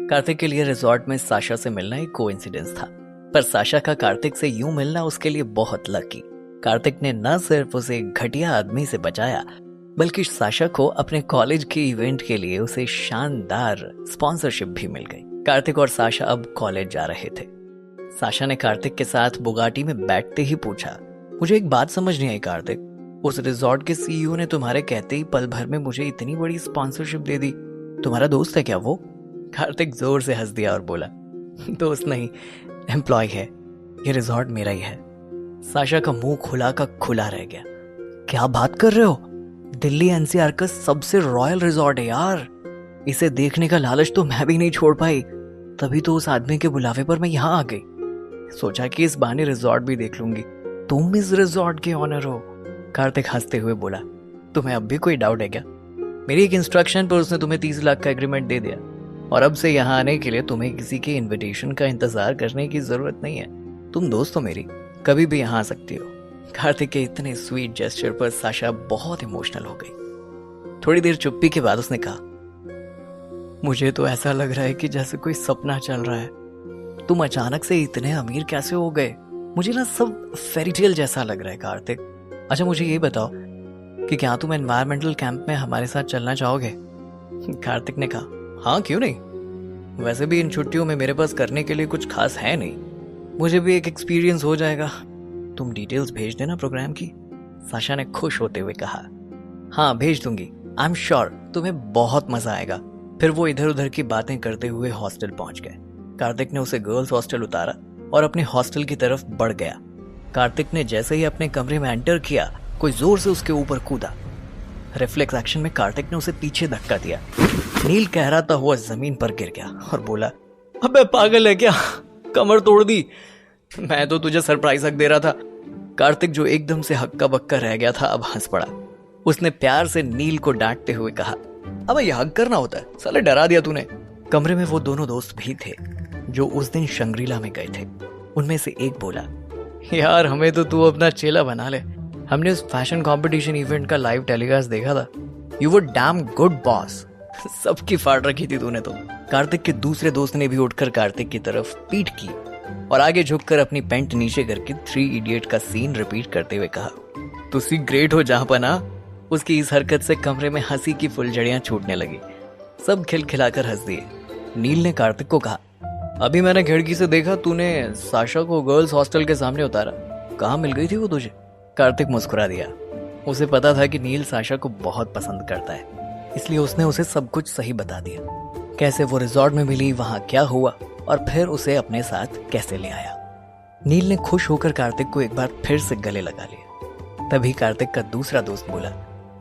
कार्तिक के लिए रिजॉर्ट में साशा से मिलना एक कोइंसिडेंस था, पर साशा का कार्तिक से यूं मिलना उसके लिए बहुत लकी। कार्तिक ने न सिर्फ उसे घटिया आदमी से बचाया, बल्कि साशा को अपने कॉलेज के इवेंट के लिए उसे शानदार स्पॉन्सरशिप भी मिल गई। कार्तिक और साशा अब कॉलेज जा रहे थे। साशा ने कार्तिक के साथ बुगाटी में बैठते ही पूछा, मुझे एक बात समझ नहीं आई कार्तिक, उस रिजॉर्ट के सीईओ ने तुम्हारे कहते ही पल भर में मुझे इतनी बड़ी स्पॉन्सरशिप दे दी, तुम्हारा दोस्त है क्या वो? कार्तिक जोर से हंस दिया और बोला, दोस्त नहीं, एम्प्लॉय है, ये रिजॉर्ट मेरा ही है। साशा का मुंह खुला का खुला रह गया। क्या बात कर रहे हो? दिल्ली एनसीआर का सबसे रॉयल रिजॉर्ट है यार, इसे देखने का लालच तो मैं भी नहीं छोड़ पाई, तभी तो उस आदमी के बुलावे पर मैं यहाँ आ गई। सोचा कि इस बहाने रिजॉर्ट भी देख लूंगी। तुम इस रिजॉर्ट के ऑनर हो? कार्तिक हंसते हुए बोला, तुम्हें अब भी कोई डाउट है क्या? मेरी एक इंस्ट्रक्शन पर उसने तुम्हें 30 लाख का एग्रीमेंट दे दिया, और अब से यहाँ आने के लिए तुम्हें किसी के इनविटेशन का इंतजार करने की जरूरत नहीं है। तुम दोस्त हो मेरी, कभी भी यहाँ आ सकती हो। कार्तिक के इतने स्वीट जेस्चर पर साशा बहुत इमोशनल हो गई। थोड़ी देर चुप्पी के बाद उसने कहा, मुझे तो ऐसा लग रहा है कि जैसे कोई सपना चल रहा है। तुम अचानक से इतने अमीर कैसे हो गए? मुझे ना सब फेरीटेल जैसा लग रहा है कार्तिक। अच्छा मुझे ये बताओ कि क्या तुम एनवायरमेंटल कैंप में हमारे साथ चलना चाहोगे? कार्तिक ने कहा, हाँ क्यों नहीं, वैसे भी इन छुट्टियों में मेरे पास करने के लिए कुछ खास है नहीं, मुझे भी एक एक्सपीरियंस हो जाएगा। तुम डिटेल्स भेज देना प्रोग्राम की। साशा ने खुश होते हुए कहा, हाँ भेज दूंगी, आई एम श्योर तुम्हें बहुत मजा आएगा। फिर वो इधर उधर की बातें करते हुए हॉस्टल पहुंच गए। कार्तिक ने उसे गर्ल्स हॉस्टल उतारा और अपने हॉस्टल की तरफ बढ़ गया। कार्तिक ने जैसे ही अपने कमरे में एंटर किया, कोई जोर से उसके ऊपर कूदा। रिफ्लेक्स एक्शन में कार्तिक ने उसे पीछे धक्का दिया। नील कहराता हुआ जमीन पर गिर गया और बोला, अबे पागल है क्या, कमर तोड़ दी? मैं तो तुझे सरप्राइज हक दे रहा था। कार्तिक जो एकदम से हक्का बक्का रह गया था अब हंस पड़ा। उसने प्यार से नील को डांटते हुए कहा, अबे ये हक करना होता है, साले डरा दिया तूने। कमरे में वो दोनों दोस्त भी थे जो उस दिन शंग्रीला में गए थे। उनमें से एक बोला, यार हमें तो तू अपना चेला बना ले, हमने उस फैशन कंपटीशन इवेंट का लाइव टेलीकास्ट देखा था, you were damn good boss. सबकी फाड़ रखी थी तूने तो। कार्तिक के दूसरे दोस्त ने भी उठकर कार्तिक की तरफ पीठ की और आगे झुककर अपनी पैंट नीचे करके 3 इडियट का सीन रिपीट करते हुए कहा, तुसी ग्रेट हो जहांपना। उसकी इस हरकत से कमरे में हंसी की फुलझड़ियां छूटने लगी। सब खिलखिलाकर हंस दिए। नील ने कार्तिक को कहा, अभी मैंने खिड़की से देखा तूने साशा को गर्ल्स हॉस्टल के सामने उतारा, कहाँ मिल गई थी वो तुझे? कार्तिक मुस्कुरा दिया। उसे पता था कि नील साशा को बहुत पसंद करता है, इसलिए उसने उसे सब कुछ सही बता दिया। कैसे वो रिजॉर्ट में मिली, वहां क्या हुआ और फिर उसे अपने साथ कैसे ले आया। नील ने खुश होकर कार्तिक को एक बार फिर से गले लगा लिया। तभी कार्तिक का दूसरा दोस्त बोला,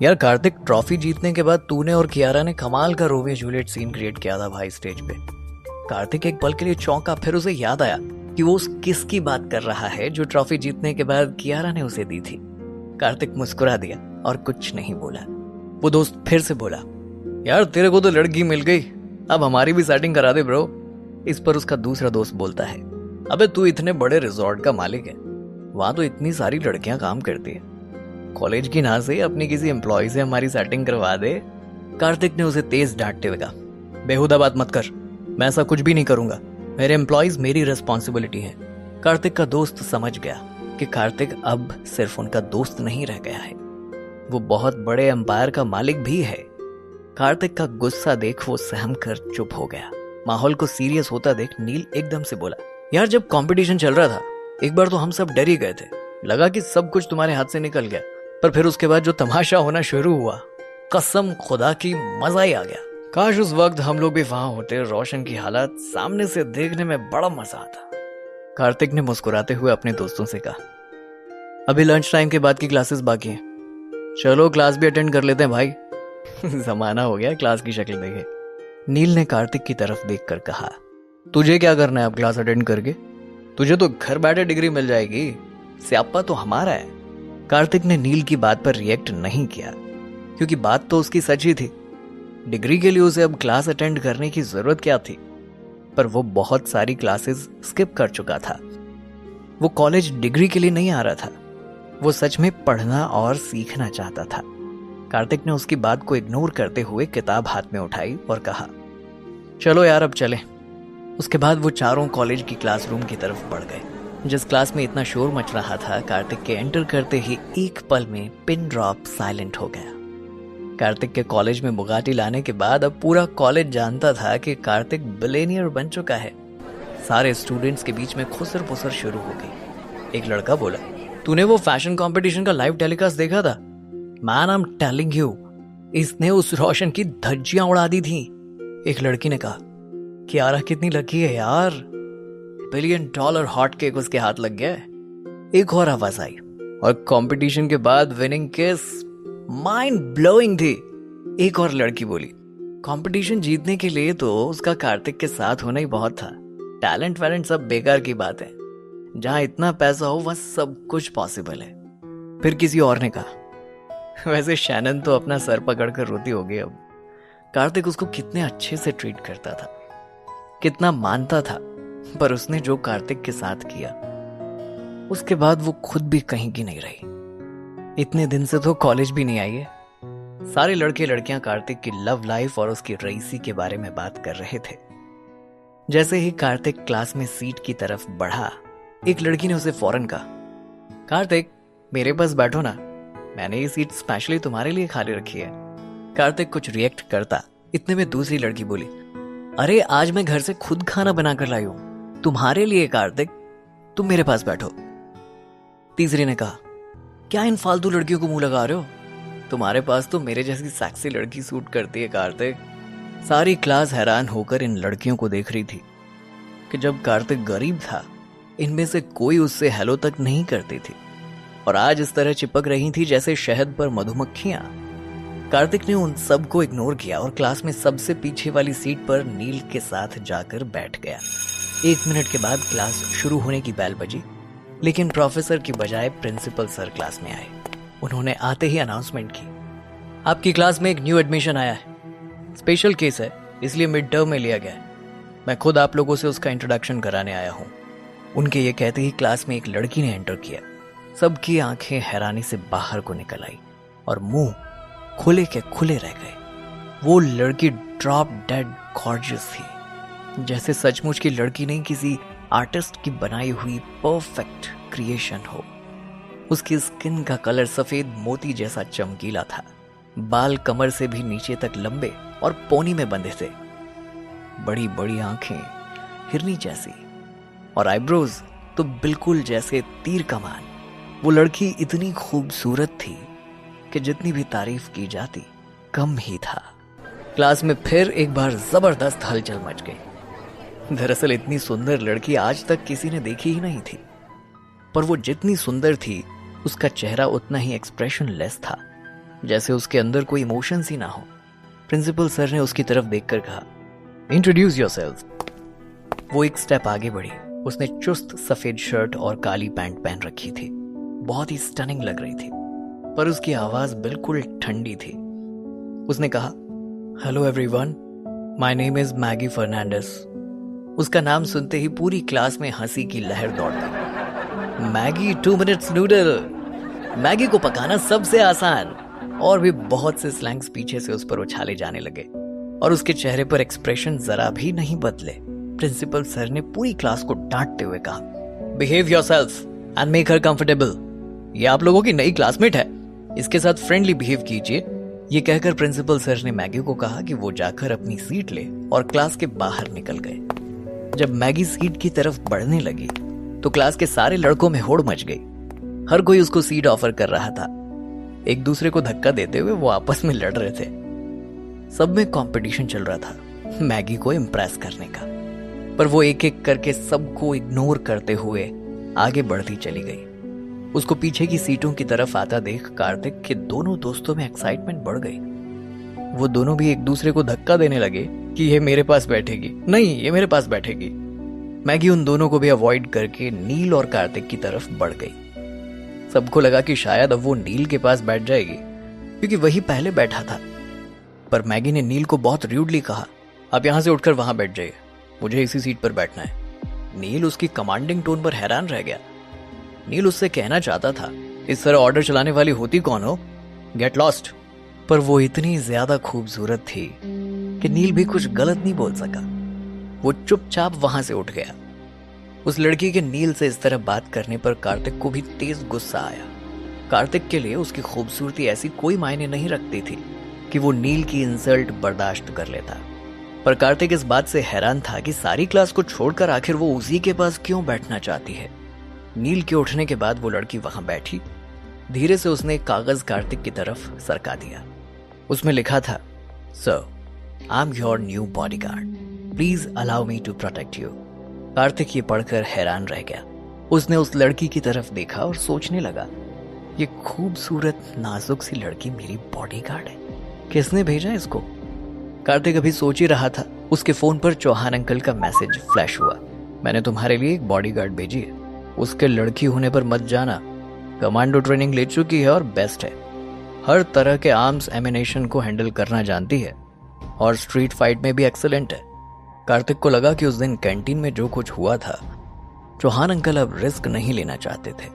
यार कार्तिक, ट्रॉफी जीतने के बाद तूने और कियारा ने कमाल का रोमियो जूलियट सीन क्रिएट किया था भाई स्टेज पे। कार्तिक एक पल के लिए चौंका, फिर उसे याद आया कि वो उस किस की बात कर रहा है जो ट्रॉफी जीतने के बाद कियारा ने उसे दी थी। कार्तिक मुस्कुरा दिया और कुछ नहीं बोला। वो दोस्त फिर से बोला, यार तेरे को तो लड़की मिल गई, अब हमारी भी सेटिंग करा दे ब्रो। इस पर उसका दूसरा दोस्त बोलता है, अबे तू इतने बड़े रिजॉर्ट का मालिक है, वहां तो इतनी सारी लड़कियां काम करती है, कॉलेज की ना से अपनी किसी एम्प्लॉय से हमारी सेटिंग करवा दे। कार्तिक ने उसे तेज डांटते हुए कहा, बेहुदा बात मत कर, मैं ऐसा कुछ भी नहीं करूंगा, मेरे एम्प्लॉयज मेरी रिस्पॉन्सिबिलिटी है। कार्तिक का दोस्त समझ गया कि कार्तिक अब सिर्फ उनका दोस्त नहीं रह गया है, वो बहुत बड़े एम्पायर का मालिक भी है। कार्तिक का गुस्सा देख वो सहम कर चुप हो गया। माहौल को सीरियस होता देख नील एकदम से बोला, यार जब कंपटीशन चल रहा था एक बार तो हम सब डर ही गए थे, लगा कि सब कुछ तुम्हारे हाथ से निकल गया, पर फिर उसके बाद जो तमाशा होना शुरू हुआ, कसम खुदा की मजा ही आ गया। काश उस वक्त हम लोग भी वहां होते, रोशन की हालत सामने से देखने में बड़ा मजा आता। कार्तिक ने मुस्कुराते हुए अपने दोस्तों से कहा, अभी लंच टाइम के बाद की क्लासेस बाकी हैं, चलो क्लास भी अटेंड कर लेते हैं भाई। जमाना हो गया क्लास की शक्ल देखे। नील ने कार्तिक की तरफ देखकर कहा, तुझे क्या करना है अब क्लास अटेंड करके, तुझे तो घर बैठे डिग्री मिल जाएगी, स्यापा तो हमारा है। कार्तिक ने नील की बात पर रिएक्ट नहीं किया, क्योंकि बात तो उसकी सच ही थी। डिग्री के लिए उसे अब क्लास अटेंड करने की जरूरत क्या थी, पर वो बहुत सारी क्लासेस स्किप कर चुका था। वो कॉलेज डिग्री के लिए नहीं आ रहा था, वो सच में पढ़ना और सीखना चाहता था। कार्तिक ने उसकी बात को इग्नोर करते हुए किताब हाथ में उठाई और कहा, चलो यार अब चलें, उसके बाद वो चारों कॉलेज की क्लासरूम की तरफ बढ़ गए। जिस क्लास में इतना शोर मच रहा था, कार्तिक के एंटर करते ही एक पल में पिन ड्रॉप साइलेंट हो गया। कार्तिक के कॉलेज में बुगाटी लाने के बाद अब पूरा कॉलेज जानता था कि कार्तिक बिलियनियर बन चुका है। सारे स्टूडेंट्स के बीच में खुसर पुसर शुरू हो गई। एक लड़का बोला, तूने वो फैशन कंपटीशन का लाइव टेलीकास्ट देखा था? Man I am telling you, इसने उस रोशन की धज्जियां उड़ा दी थी। एक लड़की ने कहा, कियारा कितनी लकी है यार, $1 बिलियन हॉट केक उसके हाथ लग गया है। एक और आवाज आई और कंपटीशन के बाद विनिंग किस माइंड ब्लोइंग थी। एक और लड़की बोली, कंपटीशन जीतने के लिए तो उसका कार्तिक के साथ होना ही बहुत था। टैलेंट वैलेंट सब बेकार की बात है, जहां इतना पैसा हो वह सब कुछ पॉसिबल है। फिर किसी और ने कहा, वैसे शैनन तो अपना सर पकड़कर रोती होगी अब। कार्तिक उसको कितने अच्छे से ट्रीट करता था, कितना मानता था, पर उसने जो कार्तिक के साथ किया उसके बाद वो खुद भी कहीं की नहीं रही। इतने दिन से तो कॉलेज भी नहीं आई है। सारे लड़के लड़कियां कार्तिक की लव लाइफ और उसकी रईसी के बारे में बात कर रहे थे। जैसे ही कार्तिक क्लास में सीट की तरफ बढ़ा, एक लड़की ने उसे फौरन कहा, कार्तिक मेरे पास बैठो ना, मैंने ये सीट स्पेशली तुम्हारे लिए खाली रखी है। कार्तिक कुछ रिएक्ट करता, इतने में दूसरी लड़की बोली, अरे आज मैं घर से खुद खाना बनाकर लाई हूं तुम्हारे लिए कार्तिक, तुम मेरे पास बैठो। तीसरी ने कहा, क्या इन फालतू लड़कियों को मुंह लगा रहे हो? तुम्हारे पास तो मेरे जैसी सेक्सी लड़की सूट करती है कार्तिक। सारी क्लास हैरान होकर इन लड़कियों को देख रही थी कि जब कार्तिक गरीब था इनमें से कोई उससे हेलो तक नहीं करती थी, और आज इस तरह चिपक रही थी जैसे शहद पर मधुमक्खियां। कार्तिक ने उन सबको इग्नोर किया और क्लास में सबसे पीछे वाली सीट पर नील के साथ जाकर बैठ गया। 1 मिनट के बाद क्लास शुरू होने की बेल बजी, लेकिन प्रोफेसर की बजाय प्रिंसिपल सर क्लास में आए। उन्होंने आते ही अनाउंसमेंट की, आपकी क्लास में एक न्यू एडमिशन आया है, स्पेशल केस है इसलिए मिड टर्म में लिया गया है। मैं खुद आप लोगों से उसका इंट्रोडक्शन कराने आया हूं। उनके ये कहते ही क्लास में एक लड़की ने एंटर किया। सबकी आंखें हैरानी से बाहर को निकल आई और मुंह खुले के खुले रह गए। वो लड़की ड्रॉप डेड गॉर्जियस थी, जैसे सचमुच की लड़की नहीं किसी आर्टिस्ट की बनाई हुई परफेक्ट क्रिएशन हो। उसकी स्किन का कलर सफेद मोती जैसा चमकीला था, बाल कमर से भी नीचे तक लंबे और पोनी में बंधे थे, बड़ी बड़ी आंखें हिरनी जैसी, और आईब्रोज तो बिल्कुल जैसे तीर कमान। वो लड़की इतनी खूबसूरत थी कि जितनी भी तारीफ की जाती कम ही था। क्लास में फिर एक बार जबरदस्त हलचल मच गई। दरअसल इतनी सुंदर लड़की आज तक किसी ने देखी ही नहीं थी, पर वो जितनी सुंदर थी उसका चेहरा उतना ही एक्सप्रेशन लेस था, जैसे उसके अंदर कोई इमोशंस ही ना हो। प्रिंसिपल सर ने उसकी तरफ देखकर कहा, इंट्रोड्यूस योरसेल्फ। वो एक स्टेप आगे बढ़ी। उसने चुस्त सफेद शर्ट और काली पैंट पहन रखी थी, बहुत ही स्टनिंग लग रही थी, पर उसकी आवाज बिल्कुल ठंडी थी। उसने कहा, hello everyone, my name is Maggie Fernandes. उसका नाम सुनते ही पूरी क्लास में हंसी की लहर दौड़ गई। मैगी 2 मिनट्स नूडल, मैगी को पकाना सबसे आसान, और भी बहुत से स्लैंग्स पीछे से उस पर उछाले जाने लगे, और उसके चेहरे पर एक्सप्रेशन जरा भी नहीं बदले। प्रिंसिपल सर ने पूरी क्लास को डांटते हुए कहा, behave yourself and make her comfortable. ये आप लोगों की नई क्लासमेट है, इसके साथ फ्रेंडली बिहेव कीजिए। ये कहकर प्रिंसिपल सर ने मैगी को कहा कि वो जाकर अपनी सीट ले, और क्लास के बाहर निकल गए। जब मैगी सीट की तरफ बढ़ने लगी तो क्लास के सारे लड़कों में होड़ मच गई। हर कोई उसको सीट ऑफर कर रहा था। एक दूसरे को धक्का देते हुए वो आपस में लड़ रहे थे। सब में कंपटीशन चल रहा था मैगी को इम्प्रेस करने का, पर वो एक एक करके सबको इग्नोर करते हुए आगे बढ़ती चली गई। उसको पीछे की सीटों की तरफ आता देख कार्तिक के दोनों दोस्तों में एक्साइटमेंट बढ़ गई। वो दोनों भी एक दूसरे को धक्का देने लगे कि ये मेरे पास बैठेगी, नहीं ये मेरे पास बैठेगी। मैगी उन दोनों को भी अवॉइड करके नील और कार्तिक की तरफ बढ़ गई। सबको लगा कि शायद अब वो नील के पास बैठ जाएगी, क्योंकि वही पहले बैठा था, पर मैगी ने नील को बहुत रूडली कहा, आप यहां से उठकर वहां बैठ जाइए, मुझे इसी सीट पर बैठना है। नील उसकी कमांडिंग टोन पर हैरान रह गया। नील उससे कहना चाहता था, इस तरह ऑर्डर चलाने वाली होती कौन हो, गेट लॉस्ट, पर वो इतनी ज्यादा खूबसूरत थी कि नील भी कुछ गलत नहीं बोल सका। वो चुपचाप वहां से उठ गया। उस लड़की के नील से इस तरह बात करने पर कार्तिक को भी तेज गुस्सा आया। कार्तिक के लिए उसकी खूबसूरती ऐसी कोई मायने नहीं रखती थी कि वो नील की इंसल्ट बर्दाश्त कर लेता। पर कार्तिक इस बात से हैरान था कि सारी क्लास को छोड़कर आखिर वो उसी के पास क्यों बैठना चाहती है। नील के उठने के बाद वो लड़की वहां बैठी। धीरे से उसने एक कागज कार्तिक की तरफ सरका दिया। उसमें लिखा था, sir, I am your new bodyguard, please allow me to protect you. Kartik ये पढ़कर हैरान रह गया। उसने उस लड़की की तरफ देखा और सोचने लगा, ये खूबसूरत नाजुक सी लड़की मेरी बॉडीगार्ड है, किसने भेजा इसको? कार्तिक अभी सोच ही रहा था, उसके फोन पर चौहान अंकल का मैसेज फ्लैश हुआ। मैंने तुम्हारे लिए एक बॉडीगार्ड भेजी है, उसके लड़की होने पर मत जाना। कमांडो ट्रेनिंग ले चुकी है और बेस्ट है, हर तरह के आर्म्स एमिनेशन को हैंडल करना जानती है और स्ट्रीट फाइट में भी एक्सीलेंट है। कार्तिक को लगा कि उस दिन कैंटीन में जो कुछ हुआ था, चौहान अंकल अब रिस्क नहीं लेना चाहते थे,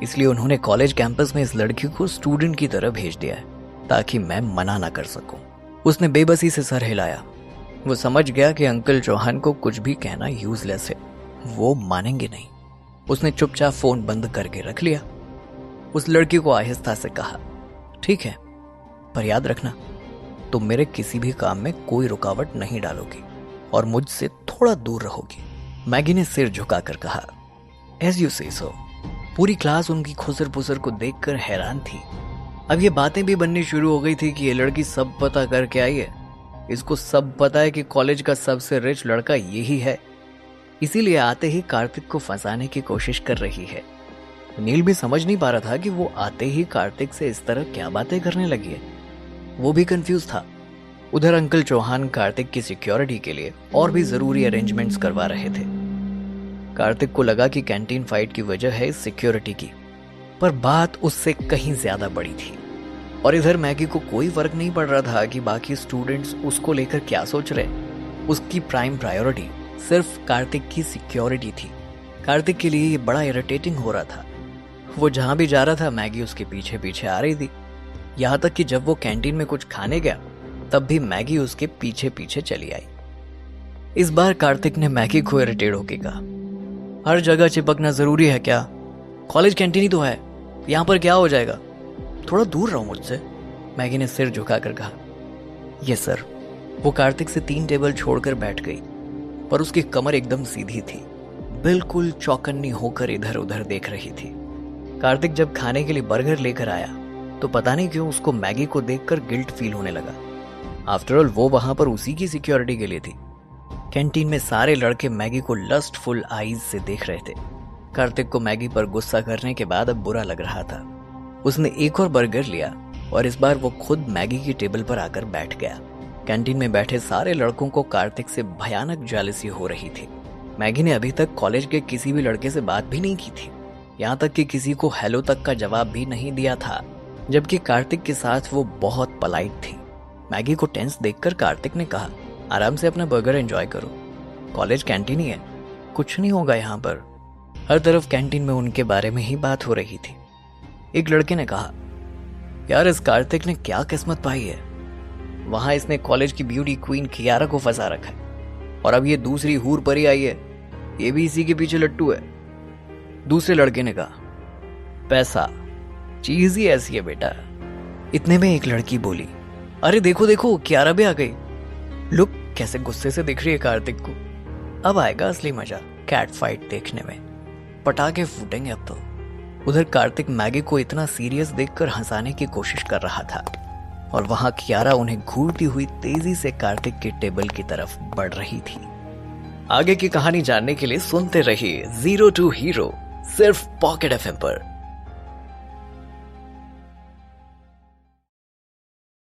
इसलिए उन्होंने कॉलेज कैंपस में इस लड़की को स्टूडेंट की तरह भेज दिया है ताकि मैं मना ना कर सकूं। उसने बेबसी से सर हिलाया। वो समझ गया कि अंकल चौहान को कुछ भी कहना यूजलेस है, वो मानेंगे नहीं। उसने चुपचाप फोन बंद करके रख लिया। उस लड़की को आहिस्ता से कहा, ठीक है, पर याद रखना, तुम मेरे किसी भी काम में कोई रुकावट नहीं डालोगी और मुझसे थोड़ा दूर रहोगी। मैगी ने सिर झुकाकर कहा, एज यू से सो। पूरी क्लास उनकी खुसर पुसर को देखकर हैरान थी। अब ये बातें भी बननी शुरू हो गई थी कि ये लड़की सब पता करके आई है, इसको सब पता है कि कॉलेज का सबसे रिच लड़का यही है, इसीलिए आते ही कार्तिक को फंसाने की कोशिश कर रही है। नील भी समझ नहीं पा रहा था कि वो आते ही कार्तिक से इस तरह क्या बातें करने लगी है। वो भी कंफ्यूज था। उधर अंकल चौहान कार्तिक की सिक्योरिटी के लिए और भी जरूरी अरेंजमेंट्स करवा रहे थे। कार्तिक को लगा कि कैंटीन फाइट की वजह है सिक्योरिटी की, पर बात उससे कहीं ज्यादा बड़ी थी। और इधर मैगी को कोई फर्क नहीं पड़ रहा था कि बाकी स्टूडेंट्स उसको लेकर क्या सोच रहे। उसकी प्राइम प्रायोरिटी सिर्फ कार्तिक की सिक्योरिटी थी। कार्तिक के लिए ये बड़ा इरिटेटिंग हो रहा था। वो जहां भी जा रहा था मैगी उसके पीछे पीछे आ रही थी। यहां तक कि जब वो कैंटीन में कुछ खाने गया तब भी मैगी उसके पीछे पीछे चली आई। इस बार कार्तिक ने मैगी को इरिटेट होके कहा, हर जगह चिपकना जरूरी है क्या? कॉलेज कैंटीन ही तो है, यहां पर क्या हो जाएगा? थोड़ा दूर रहो मुझसे। मैगी ने सिर झुकाकर कहा, यस सर। वो कार्तिक से 3 टेबल छोड़कर बैठ गई, पर उसकी कमर एकदम सीधी थी, बिल्कुल चौकन्नी होकर इधर उधर देख रही थी। कार्तिक जब खाने के लिए बर्गर लेकर आया तो पता नहीं क्यों उसको मैगी को देखकर गिल्ट फील होने लगा। आफ्टरऑल वो वहां पर उसी की सिक्योरिटी के लिए थी। कैंटीन में सारे लड़के मैगी को लस्टफुल आईज से देख रहे थे। कार्तिक को मैगी पर गुस्सा करने के बाद अब बुरा लग रहा था। उसने एक और बर्गर लिया और इस बार वो खुद मैगी की टेबल पर आकर बैठ गया। कैंटीन में बैठे सारे लड़कों को कार्तिक से भयानक जेलसी हो रही थी। मैगी ने अभी तक कॉलेज के किसी भी लड़के से बात भी नहीं की थी, यहाँ तक कि किसी को हेलो तक का जवाब भी नहीं दिया था, जबकि कार्तिक के साथ वो बहुत पोलाइट थी। मैगी को टेंस देखकर कार्तिक ने कहा, आराम से अपना बर्गर एंजॉय करो, कॉलेज कैंटीन ही है, कुछ नहीं होगा यहाँ पर। हर तरफ कैंटीन में उनके बारे में ही बात हो रही थी। एक लड़के ने कहा, यार इस कार्तिक ने क्या किस्मत पाई है, वहां इसने कॉलेज की ब्यूटी क्वीन कियारा को फंसा रखा है और अब ये दूसरी हूर परी आई है, ये भी इसी के पीछे लट्टू है। दूसरे लड़के ने कहा, पैसा चीज ही ऐसी है बेटा। इतने में एक लड़की बोली, अरे देखो देखो कियारा भी आ गई। लुक कैसे गुस्से से दिख रही है कार्तिक को। अब आएगा असली मजा कैट फाइट देखने में, पटाखे फूटेंगे अब तो। उधर कार्तिक मैगी को इतना सीरियस देखकर हंसाने की कोशिश कर रहा था और वहां कियारा उन्हें घूरती हुई तेजी से कार्तिक के टेबल की तरफ बढ़ रही थी। आगे की कहानी जानने के लिए सुनते रहिए 0 to Hero सिर्फ पॉकेट FM पर।